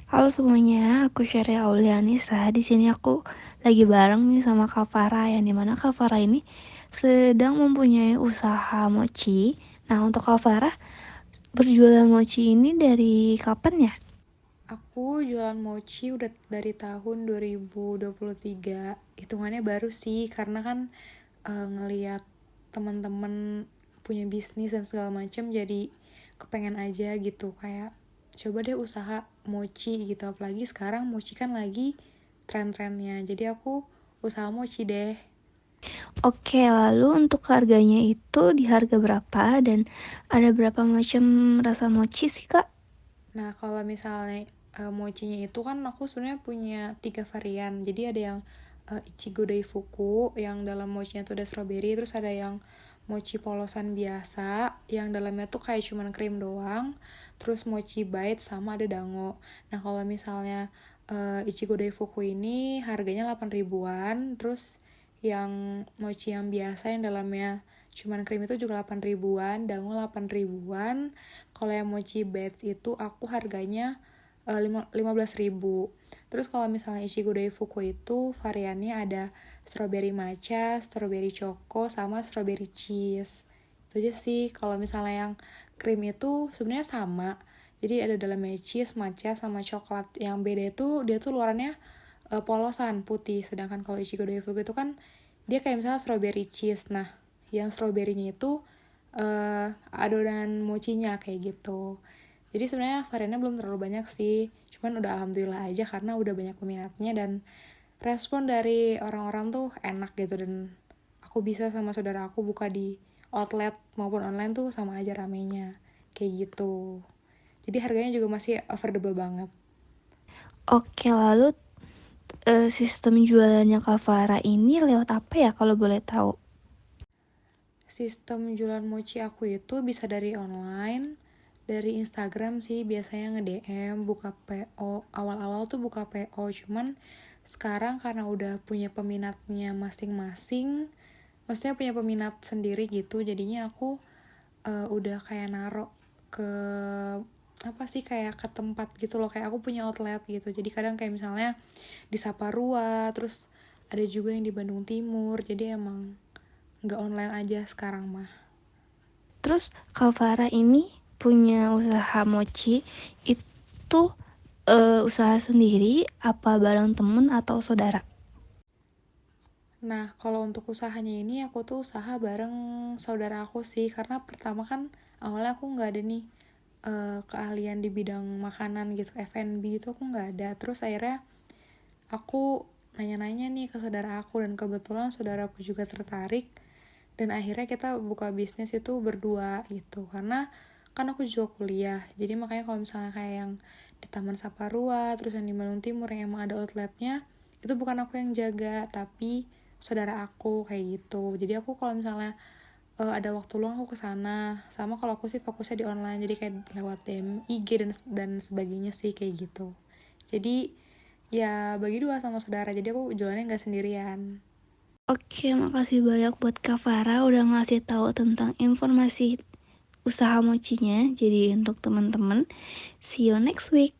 Halo semuanya, aku Sheryl Aulianisa. Di sini aku lagi bareng nih sama Kak Farah, yang dimana Kak Farah ini sedang mempunyai usaha mochi. Nah, untuk Kak Farah, berjualan mochi ini dari kapan ya? Aku jualan mochi udah dari tahun 2023. Hitungannya baru sih karena kan ngeliat teman-teman punya bisnis dan segala macam, jadi kepengen aja gitu kayak coba deh usaha mochi gitu. Apalagi sekarang mochi kan lagi tren-trennya. Jadi aku usaha mochi deh. Oke, lalu untuk harganya itu di harga berapa dan ada berapa macam rasa mochi sih, Kak? Nah, kalau misalnya mochinya itu kan aku sebenarnya punya 3 varian. Jadi ada yang Ichigo Daifuku yang dalam mochinya tuh ada strawberry, terus ada yang mochi polosan biasa yang dalamnya tuh kayak cuman krim doang, terus mochi bite sama ada dango. Nah, kalau misalnya Ichigo Daifuku ini harganya 8 ribuan, terus yang mochi yang biasa yang dalamnya cuman krim itu juga 8 ribuan, dango 8 ribuan. Kalau yang mochi beds itu aku harganya 15 ribu. Terus kalau misalnya Ichigo Daifuku itu variannya ada strawberry matcha, strawberry choco, sama strawberry cheese. Itu aja sih. Kalau misalnya yang krim itu sebenarnya sama. Jadi ada dalamnya cheese, matcha, sama coklat. Yang beda itu dia tuh luarannya polosan putih. Sedangkan kalau Ichigo Daifuku itu kan dia kayak misalnya strawberry cheese. Nah, yang strawberry-nya itu adonan mochinya kayak gitu. Jadi sebenarnya variannya belum terlalu banyak sih, cuman udah alhamdulillah aja karena udah banyak peminatnya dan respon dari orang-orang tuh enak gitu. Dan aku bisa sama saudara aku buka di outlet maupun online tuh sama aja ramenya kayak gitu. Jadi harganya juga masih affordable banget. Oke, lalu sistem jualannya Kak Farah ini lewat apa ya kalau boleh tahu? Sistem jualan mochi aku itu bisa dari online, dari Instagram sih biasanya nge-DM, buka PO. Awal-awal tuh buka PO, cuman sekarang karena udah punya peminatnya masing-masing, maksudnya punya peminat sendiri gitu, jadinya aku udah kayak naro ke apa sih, kayak ke tempat gitu loh, kayak aku punya outlet gitu. Jadi kadang kayak misalnya di Saparua, terus ada juga yang di Bandung Timur. Jadi emang nggak online aja sekarang mah. Terus Kak Farah ini punya usaha mochi itu usaha sendiri apa bareng temen atau saudara? Nah, kalau untuk usahanya ini aku tuh usaha bareng saudara aku sih, karena pertama kan awalnya aku nggak ada nih keahlian di bidang makanan gitu, F&B itu aku nggak ada. Terus akhirnya aku nanya-nanya nih ke saudara aku, dan kebetulan saudaraku juga tertarik, dan akhirnya kita buka bisnis itu berdua gitu. Karena kan aku juga kuliah, jadi makanya kalau misalnya kayak yang di Taman Saparua, terus yang di Bandung Timur yang emang ada outletnya, itu bukan aku yang jaga, tapi saudara aku kayak gitu. Jadi aku kalau misalnya ada waktu luang aku kesana. Sama kalau aku sih fokusnya di online, jadi kayak lewat DM IG dan sebagainya sih kayak gitu. Jadi ya bagi dua sama saudara, jadi aku jualannya nggak sendirian. Oke, makasih banyak buat Kak Farah udah ngasih tahu tentang informasi usaha mochinya. Jadi untuk teman-teman, see you next week.